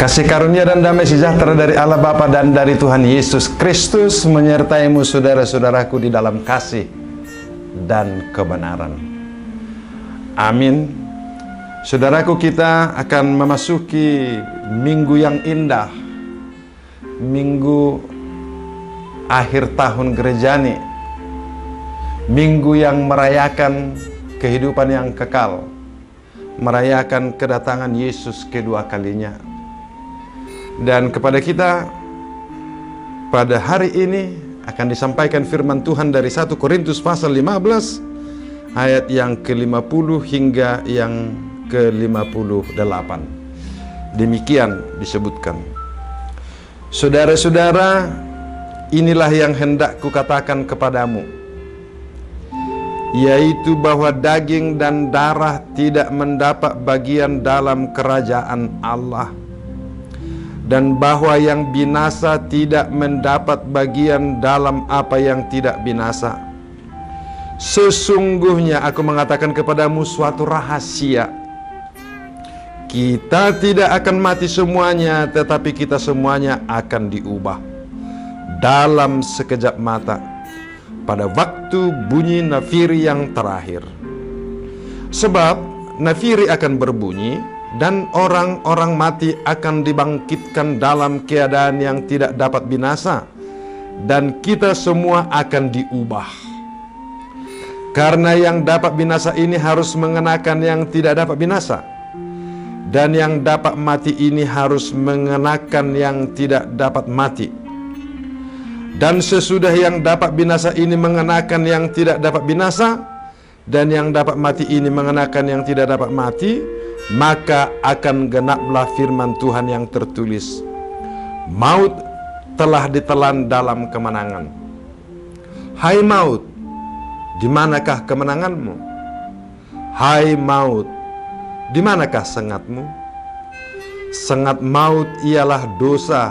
Kasih karunia dan damai sejahtera dari Allah Bapa dan dari Tuhan Yesus Kristus menyertaimu saudara-saudaraku di dalam kasih dan kebenaran. Amin. Saudaraku, kita akan memasuki minggu yang indah, minggu akhir tahun gerejani, minggu yang merayakan kehidupan yang kekal, merayakan kedatangan Yesus kedua kalinya. Dan kepada kita pada hari ini akan disampaikan firman Tuhan dari 1 Korintus pasal 15 ayat yang ke-50 hingga yang ke-58. Demikian disebutkan. Saudara-saudara, inilah yang hendak kukatakan kepadamu, yaitu bahwa daging dan darah tidak mendapat bagian dalam kerajaan Allah, dan bahwa yang binasa tidak mendapat bagian dalam apa yang tidak binasa. Sesungguhnya aku mengatakan kepadamu suatu rahasia. Kita tidak akan mati semuanya, tetapi kita semuanya akan diubah dalam sekejap mata, pada waktu bunyi nafiri yang terakhir. Sebab nafiri akan berbunyi, dan orang-orang mati akan dibangkitkan dalam keadaan yang tidak dapat binasa, dan kita semua akan diubah. Karena yang dapat binasa ini harus mengenakan yang tidak dapat binasa, dan yang dapat mati ini harus mengenakan yang tidak dapat mati. Dan sesudah yang dapat binasa ini mengenakan yang tidak dapat binasa, dan yang dapat mati ini mengenakan yang tidak dapat mati, maka akan genaplah firman Tuhan yang tertulis, maut telah ditelan dalam kemenangan. Hai maut, di manakah kemenanganmu? Hai maut, di manakah sengatmu? Sengat maut ialah dosa,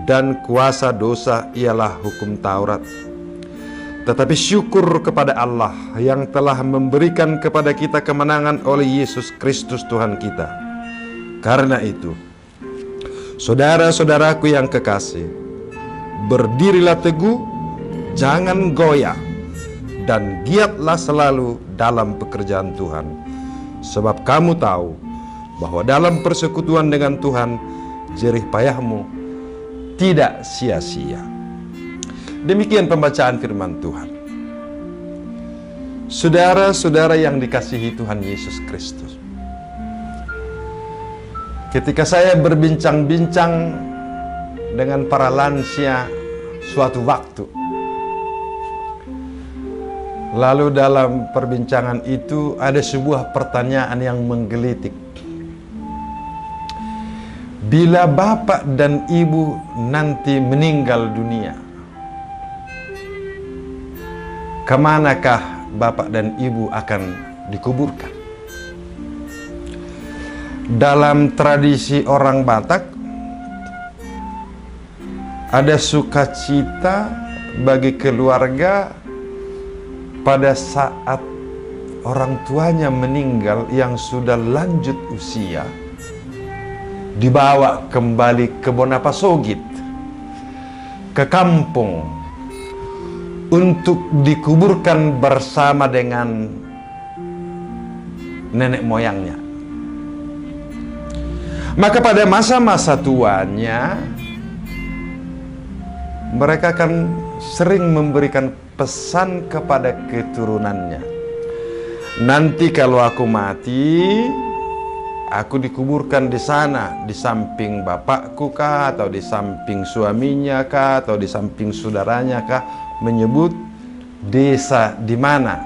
dan kuasa dosa ialah hukum Taurat. Tetapi syukur kepada Allah yang telah memberikan kepada kita kemenangan oleh Yesus Kristus Tuhan kita. Karena itu, saudara-saudaraku yang kekasih, berdirilah teguh, jangan goyah, dan giatlah selalu dalam pekerjaan Tuhan. Sebab kamu tahu bahwa dalam persekutuan dengan Tuhan, jerih payahmu tidak sia-sia. Demikian pembacaan firman Tuhan. Saudara-saudara yang dikasihi Tuhan Yesus Kristus, ketika saya berbincang-bincang dengan para lansia suatu waktu, lalu dalam perbincangan itu ada sebuah pertanyaan yang menggelitik. Bila bapak dan ibu nanti meninggal dunia, kemanakah bapak dan ibu akan dikuburkan? Dalam tradisi orang Batak, ada sukacita bagi keluarga pada saat orang tuanya meninggal yang sudah lanjut usia, dibawa kembali ke Bonapasogit, ke kampung, untuk dikuburkan bersama dengan nenek moyangnya. Maka pada masa-masa tuanya, mereka akan sering memberikan pesan kepada keturunannya, nanti kalau aku mati, aku dikuburkan di sana, di samping bapakku kah, atau di samping suaminya kah, atau di samping saudaranya kah, menyebut desa di mana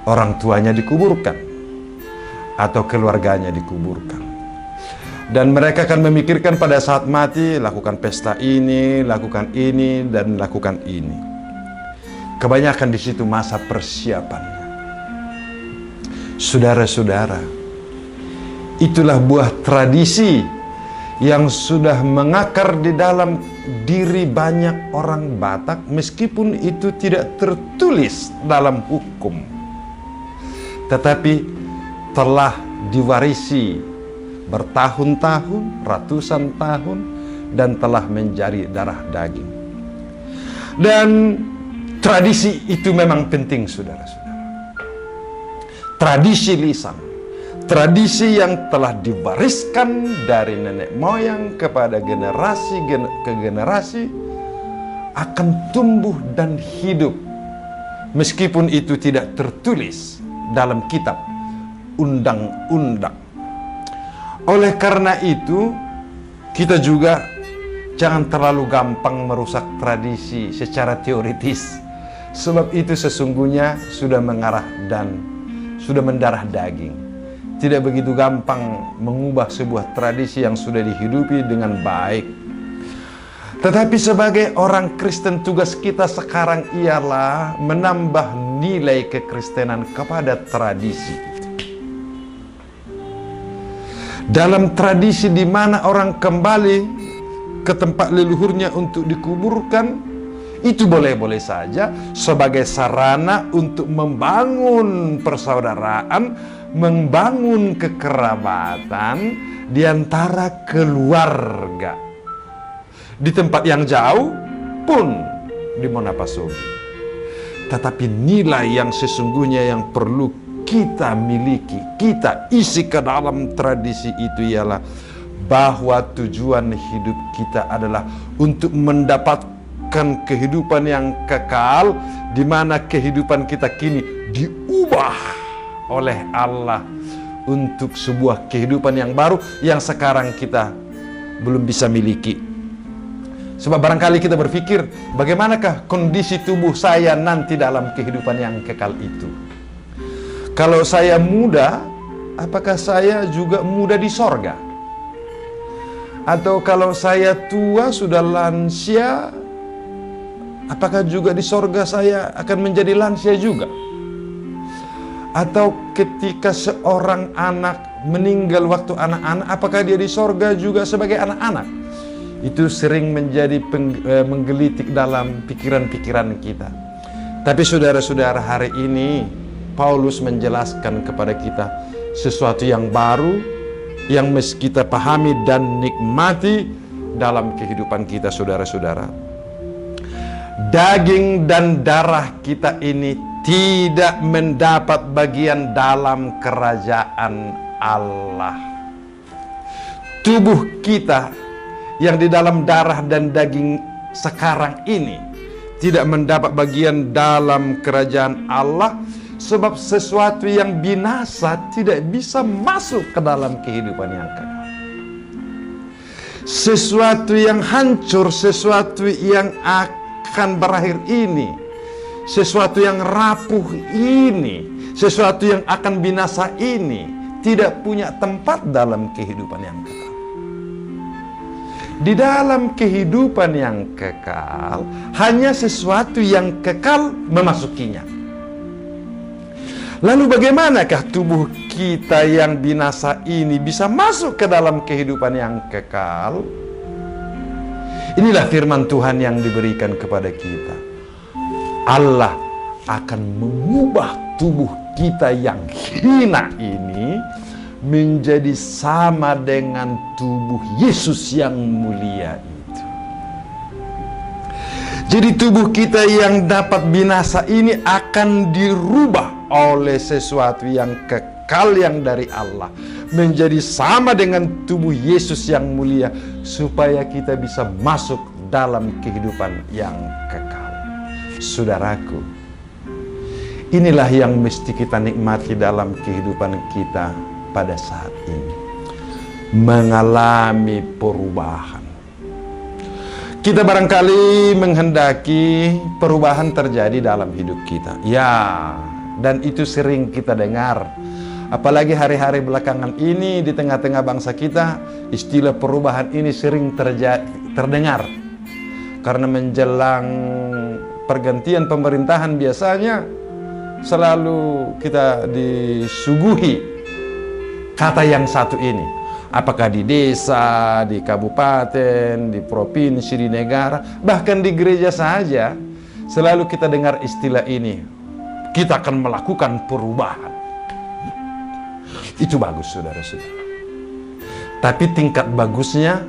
orang tuanya dikuburkan atau keluarganya dikuburkan. Dan mereka akan memikirkan pada saat mati, lakukan pesta ini, lakukan ini, dan lakukan ini. Kebanyakan di situ masa persiapannya. Saudara-saudara, itulah buah tradisi yang sudah mengakar di dalam diri banyak orang Batak, meskipun itu tidak tertulis dalam hukum, tetapi telah diwarisi bertahun-tahun, ratusan tahun, dan telah menjadi darah daging. Dan tradisi itu memang penting, saudara-saudara. Tradisi lisan, tradisi yang telah diwariskan dari nenek moyang kepada generasi ke generasi akan tumbuh dan hidup meskipun itu tidak tertulis dalam kitab undang-undang. Oleh karena itu, kita juga jangan terlalu gampang merusak tradisi secara teoritis, sebab itu sesungguhnya sudah mengarah dan sudah mendarah daging. Tidak begitu gampang mengubah sebuah tradisi yang sudah dihidupi dengan baik. Tetapi sebagai orang Kristen, tugas kita sekarang ialah menambah nilai kekristenan kepada tradisi itu. Dalam tradisi di mana orang kembali ke tempat leluhurnya untuk dikuburkan, itu boleh-boleh saja sebagai sarana untuk membangun persaudaraan, membangun kekerabatan di antara keluarga. Di tempat yang jauh pun di Monapasogi. Tetapi nilai yang sesungguhnya yang perlu kita miliki, kita isi ke dalam tradisi itu ialah bahwa tujuan hidup kita adalah untuk mendapatkan kehidupan yang kekal, di mana kehidupan kita kini diubah oleh Allah untuk sebuah kehidupan yang baru yang sekarang kita belum bisa miliki. Sebab barangkali kita berpikir, bagaimanakah kondisi tubuh saya nanti dalam kehidupan yang kekal itu? Kalau saya muda, apakah saya juga muda di sorga? Atau kalau saya tua, sudah lansia, apakah juga di sorga saya akan menjadi lansia juga? Atau ketika seorang anak meninggal waktu anak-anak, apakah dia di sorga juga sebagai anak-anak? Itu sering menjadi menggelitik dalam pikiran-pikiran kita. Tapi saudara-saudara, hari ini Paulus menjelaskan kepada kita sesuatu yang baru yang mesti kita pahami dan nikmati dalam kehidupan kita, saudara-saudara. Daging dan darah kita ini tidak mendapat bagian dalam kerajaan Allah. Tubuh kita yang di dalam darah dan daging sekarang ini tidak mendapat bagian dalam kerajaan Allah, sebab sesuatu yang binasa tidak bisa masuk ke dalam kehidupan yang kekal. Sesuatu yang hancur, sesuatu yang akan berakhir ini, sesuatu yang rapuh ini, sesuatu yang akan binasa ini tidak punya tempat dalam kehidupan yang kekal. Di dalam kehidupan yang kekal, hanya sesuatu yang kekal memasukinya. Lalu bagaimanakah tubuh kita yang binasa ini bisa masuk ke dalam kehidupan yang kekal? Inilah firman Tuhan yang diberikan kepada kita. Allah akan mengubah tubuh kita yang hina ini menjadi sama dengan tubuh Yesus yang mulia itu. Jadi tubuh kita yang dapat binasa ini akan dirubah oleh sesuatu yang kekal yang dari Allah, menjadi sama dengan tubuh Yesus yang mulia, supaya kita bisa masuk dalam kehidupan yang kekal. Saudaraku, inilah yang mesti kita nikmati dalam kehidupan kita pada saat ini, mengalami perubahan. Kita barangkali menghendaki perubahan terjadi dalam hidup kita, ya, dan itu sering kita dengar. Apalagi hari-hari belakangan ini di tengah-tengah bangsa kita, istilah perubahan ini sering terdengar. Karena menjelang pergantian pemerintahan biasanya selalu kita disuguhi kata yang satu ini. Apakah di desa, di kabupaten, di provinsi, di negara, bahkan di gereja saja, selalu kita dengar istilah ini. Kita akan melakukan perubahan. Itu bagus, saudara-saudara. Tapi tingkat bagusnya,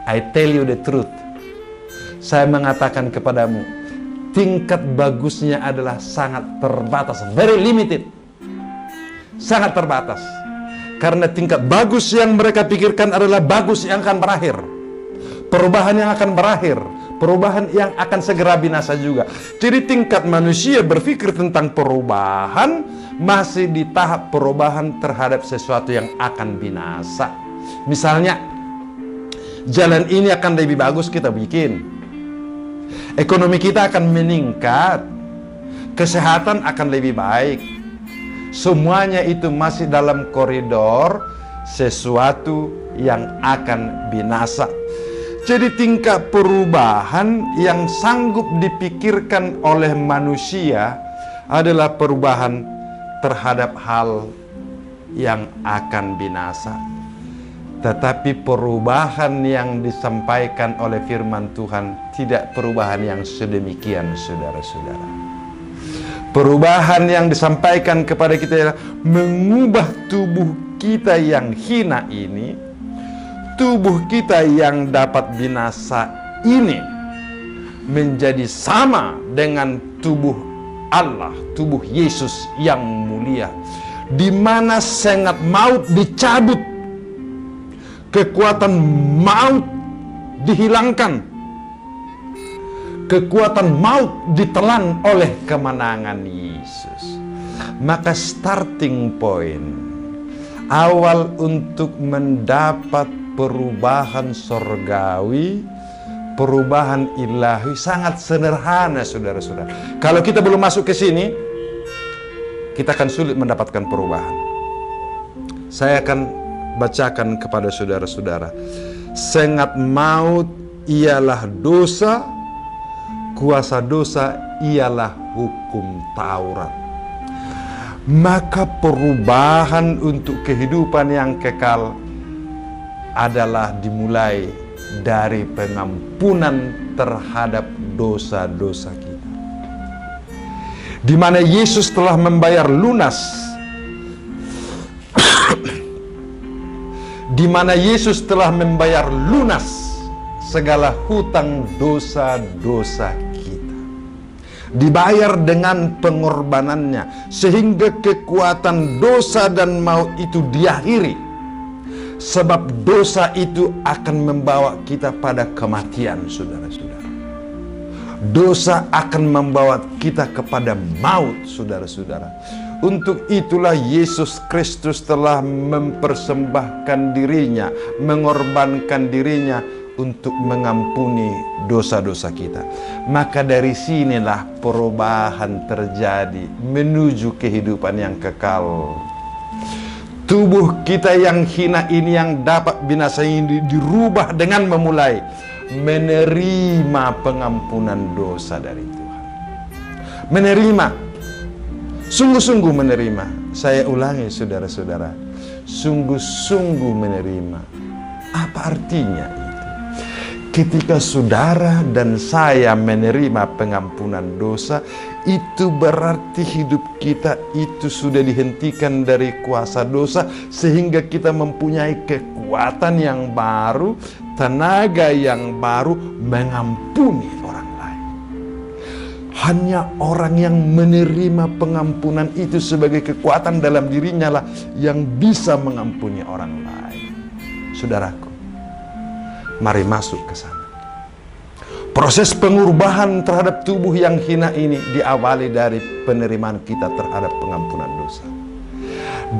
I tell you the truth, saya mengatakan kepadamu, tingkat bagusnya adalah sangat terbatas, very limited, sangat terbatas. Karena tingkat bagus yang mereka pikirkan adalah bagus yang akan berakhir, perubahan yang akan berakhir, perubahan yang akan segera binasa juga. Jadi tingkat manusia berpikir tentang perubahan masih di tahap perubahan terhadap sesuatu yang akan binasa. Misalnya, jalan ini akan lebih bagus kita bikin, ekonomi kita akan meningkat, kesehatan akan lebih baik. Semuanya itu masih dalam koridor sesuatu yang akan binasa. Jadi tingkat perubahan yang sanggup dipikirkan oleh manusia adalah perubahan terhadap hal yang akan binasa. Tetapi perubahan yang disampaikan oleh firman Tuhan tidak perubahan yang sedemikian, saudara-saudara. Perubahan yang disampaikan kepada kita adalah mengubah tubuh kita yang hina ini, tubuh kita yang dapat binasa ini, menjadi sama dengan tubuh Allah, tubuh Yesus yang mulia, di mana sengat maut dicabut, kekuatan maut dihilangkan, kekuatan maut ditelan oleh kemenangan Yesus. Maka starting point awal untuk mendapat perubahan sorgawi, perubahan ilahi sangat sederhana, saudara-saudara. Kalau kita belum masuk ke sini, kita akan sulit mendapatkan perubahan. Saya akan bacakan kepada saudara-saudara. Sengat maut ialah dosa, kuasa dosa ialah hukum Taurat. Maka perubahan untuk kehidupan yang kekal adalah dimulai dari pengampunan terhadap dosa-dosa kita, di mana Yesus telah membayar lunas, di mana Yesus telah membayar lunas segala hutang dosa-dosa kita, dibayar dengan pengorbanannya, sehingga kekuatan dosa dan maut itu diakhiri. Sebab dosa itu akan membawa kita pada kematian, saudara-saudara. Dosa akan membawa kita kepada maut, saudara-saudara. Untuk itulah Yesus Kristus telah mempersembahkan dirinya, mengorbankan dirinya untuk mengampuni dosa-dosa kita. Maka dari sinilah perubahan terjadi menuju kehidupan yang kekal. Tubuh kita yang hina ini, yang dapat binasa ini, dirubah dengan memulai menerima pengampunan dosa dari Tuhan. Menerima, sungguh-sungguh menerima. Saya ulangi, saudara-saudara, sungguh-sungguh menerima. Apa artinya itu? Ketika saudara dan saya menerima pengampunan dosa, itu berarti hidup kita itu sudah dihentikan dari kuasa dosa, sehingga kita mempunyai kekuatan yang baru, tenaga yang baru mengampuni orang lain. Hanya orang yang menerima pengampunan itu sebagai kekuatan dalam dirinya lah yang bisa mengampuni orang lain. Saudaraku, mari masuk ke sana. Proses pengubahan terhadap tubuh yang hina ini diawali dari penerimaan kita terhadap pengampunan dosa.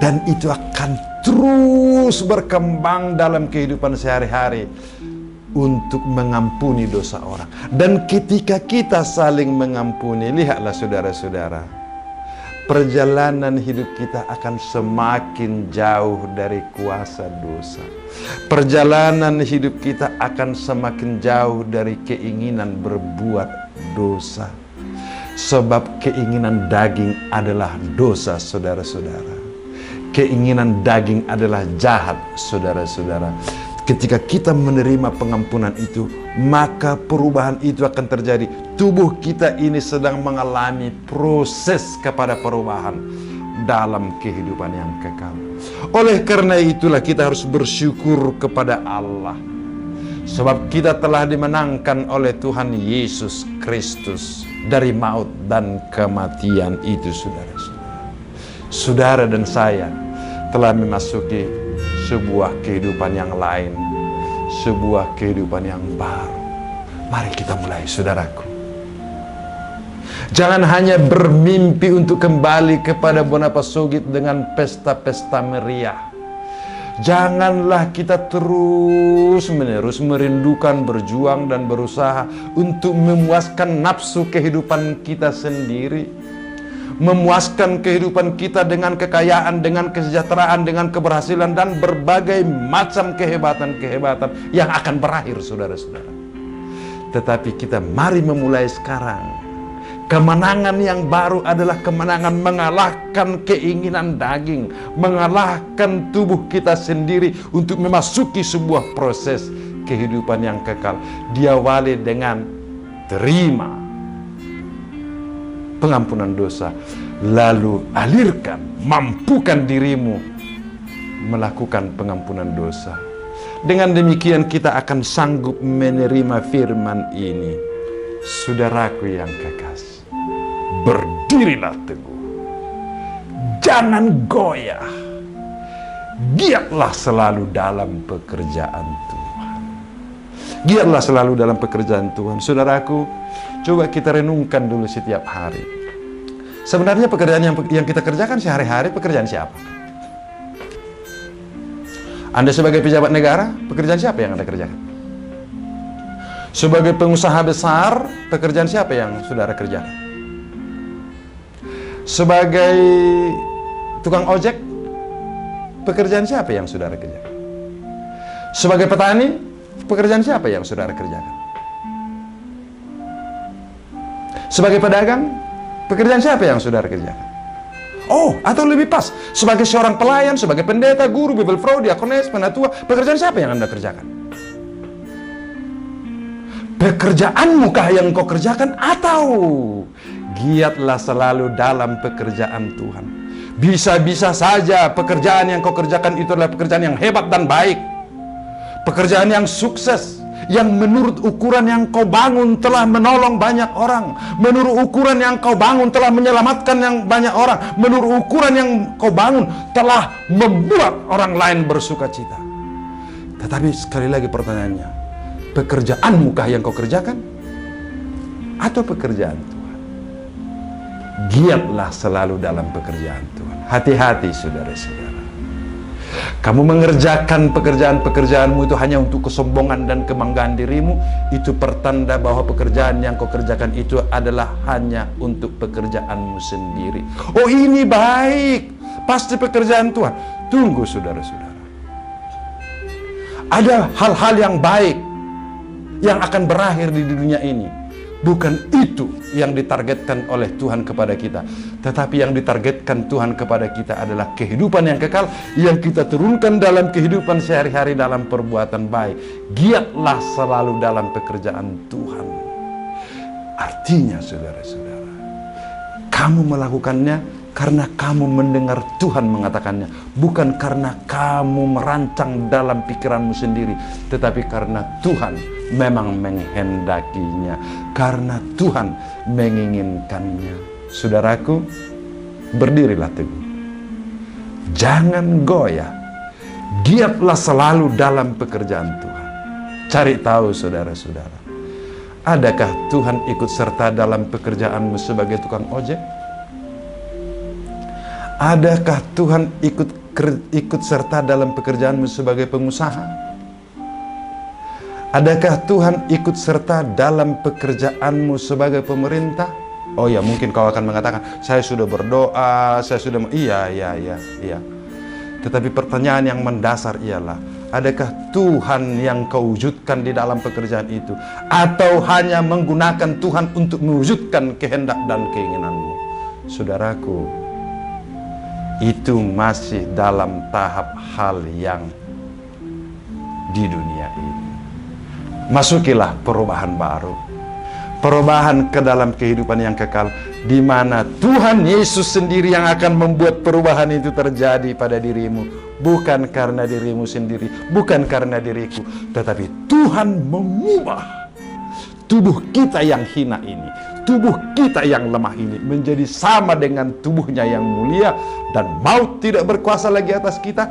Dan itu akan terus berkembang dalam kehidupan sehari-hari untuk mengampuni dosa orang. Dan ketika kita saling mengampuni, lihatlah saudara-saudara, perjalanan hidup kita akan semakin jauh dari kuasa dosa. Perjalanan hidup kita akan semakin jauh dari keinginan berbuat dosa. Sebab keinginan daging adalah dosa, saudara-saudara. Keinginan daging adalah jahat, saudara-saudara. Ketika kita menerima pengampunan itu, maka perubahan itu akan terjadi. Tubuh kita ini sedang mengalami proses kepada perubahan. dalam kehidupan yang kekal. Oleh karena itulah kita harus bersyukur kepada Allah, sebab kita telah dimenangkan oleh Tuhan Yesus Kristus dari maut dan kematian itu, saudara-saudara. Saudara dan saya telah memasuki sebuah kehidupan yang lain, sebuah kehidupan yang baru. Mari kita mulai, saudaraku. Jangan hanya bermimpi untuk kembali kepada Bonapasogit dengan pesta-pesta meriah. Janganlah kita terus-menerus merindukan, berjuang dan berusaha untuk memuaskan nafsu kehidupan kita sendiri, memuaskan kehidupan kita dengan kekayaan, dengan kesejahteraan, dengan keberhasilan dan berbagai macam kehebatan-kehebatan yang akan berakhir, saudara-saudara. Tetapi kita mari memulai sekarang. Kemenangan yang baru adalah kemenangan mengalahkan keinginan daging, mengalahkan tubuh kita sendiri untuk memasuki sebuah proses kehidupan yang kekal. Diawali dengan terima pengampunan dosa, lalu alirkan, mampukan dirimu melakukan pengampunan dosa. Dengan demikian kita akan sanggup menerima firman ini. Saudaraku yang kekasih, berdirilah teguh, jangan goyah, giatlah selalu dalam pekerjaan Tuhan. Giatlah selalu dalam pekerjaan Tuhan. Saudaraku, coba kita renungkan dulu setiap hari. Sebenarnya pekerjaan yang kita kerjakan sehari-hari, pekerjaan siapa? Anda sebagai pejabat negara, pekerjaan siapa yang Anda kerjakan? Sebagai pengusaha besar, pekerjaan siapa yang saudara kerjakan? Sebagai tukang ojek, pekerjaan siapa yang saudara kerjakan? Sebagai petani, pekerjaan siapa yang saudara kerjakan? Sebagai pedagang, pekerjaan siapa yang saudara kerjakan? Oh, atau lebih pas, sebagai seorang pelayan, sebagai pendeta, guru, Bible Pro, diakones, penatua, pekerjaan siapa yang Anda kerjakan? Pekerjaanmukah yang kau kerjakan, atau giatlah selalu dalam pekerjaan Tuhan? Bisa-bisa saja pekerjaan yang kau kerjakan itu adalah pekerjaan yang hebat dan baik, pekerjaan yang sukses, yang menurut ukuran yang kau bangun telah menolong banyak orang, menurut ukuran yang kau bangun telah menyelamatkan yang banyak orang, menurut ukuran yang kau bangun telah membuat orang lain bersuka cita. Tetapi sekali lagi pertanyaannya, pekerjaanmukah yang kau kerjakan, atau pekerjaan Tuhan? Giatlah selalu dalam pekerjaan Tuhan. Hati-hati, saudara-saudara. Kamu mengerjakan pekerjaan-pekerjaanmu itu hanya untuk kesombongan dan kebanggaan dirimu, itu pertanda bahwa pekerjaan yang kau kerjakan itu adalah hanya untuk pekerjaanmu sendiri. Oh, ini baik, pasti pekerjaan Tuhan. Tunggu, saudara-saudara. Ada hal-hal yang baik yang akan berakhir di dunia ini. Bukan itu yang ditargetkan oleh Tuhan kepada kita, tetapi yang ditargetkan Tuhan kepada kita adalah kehidupan yang kekal, yang kita turunkan dalam kehidupan sehari-hari dalam perbuatan baik. Giatlah selalu dalam pekerjaan Tuhan. Artinya, saudara-saudara, kamu melakukannya karena kamu mendengar Tuhan mengatakannya, bukan karena kamu merancang dalam pikiranmu sendiri, tetapi karena Tuhan memang menghendakinya, karena Tuhan menginginkannya. Saudaraku, berdirilah teguh, jangan goyah, giatlah selalu dalam pekerjaan Tuhan. Cari tahu, saudara-saudara, adakah Tuhan ikut serta dalam pekerjaanmu sebagai tukang ojek? Adakah Tuhan ikut serta dalam pekerjaanmu sebagai pengusaha? Adakah Tuhan ikut serta dalam pekerjaanmu sebagai pemerintah? Oh ya, mungkin kau akan mengatakan, saya sudah berdoa, saya sudah... Iya. Tetapi pertanyaan yang mendasar ialah, adakah Tuhan yang kau wujudkan di dalam pekerjaan itu? Atau hanya menggunakan Tuhan untuk mewujudkan kehendak dan keinginanmu? Saudaraku, itu masih dalam tahap hal yang di dunia ini. Masukilah perubahan baru. perubahan ke dalam kehidupan yang kekal, di mana Tuhan Yesus sendiri yang akan membuat perubahan itu terjadi pada dirimu. Bukan karena dirimu sendiri, bukan karena diriku, tetapi Tuhan mengubah tubuh kita yang hina ini, tubuh kita yang lemah ini, menjadi sama dengan tubuhnya yang mulia. Dan maut tidak berkuasa lagi atas kita,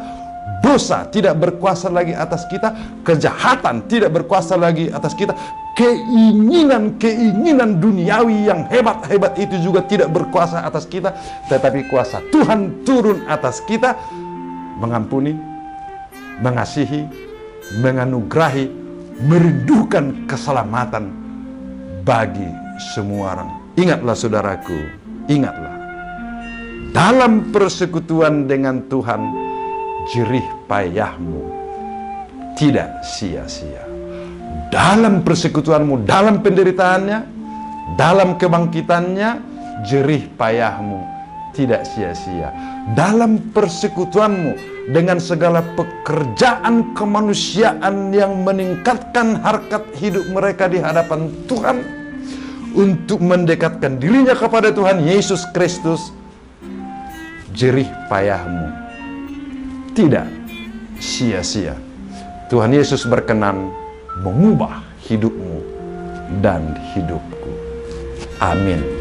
dosa tidak berkuasa lagi atas kita, kejahatan tidak berkuasa lagi atas kita, keinginan-keinginan duniawi yang hebat-hebat itu juga tidak berkuasa atas kita, tetapi kuasa Tuhan turun atas kita, mengampuni, mengasihi, menganugerahi, merindukan keselamatan bagi semua orang. Ingatlah saudaraku, ingatlah, dalam persekutuan dengan Tuhan, jerih payahmu tidak sia-sia. Dalam persekutuanmu, dalam penderitaannya, dalam kebangkitannya, jerih payahmu tidak sia-sia. Dalam persekutuanmu dengan segala pekerjaan kemanusiaan yang meningkatkan harkat hidup mereka di hadapan Tuhan, untuk mendekatkan dirinya kepada Tuhan Yesus Kristus, jerih payahmu tidak sia-sia. Tuhan Yesus berkenan mengubah hidupmu dan hidupku. Amin.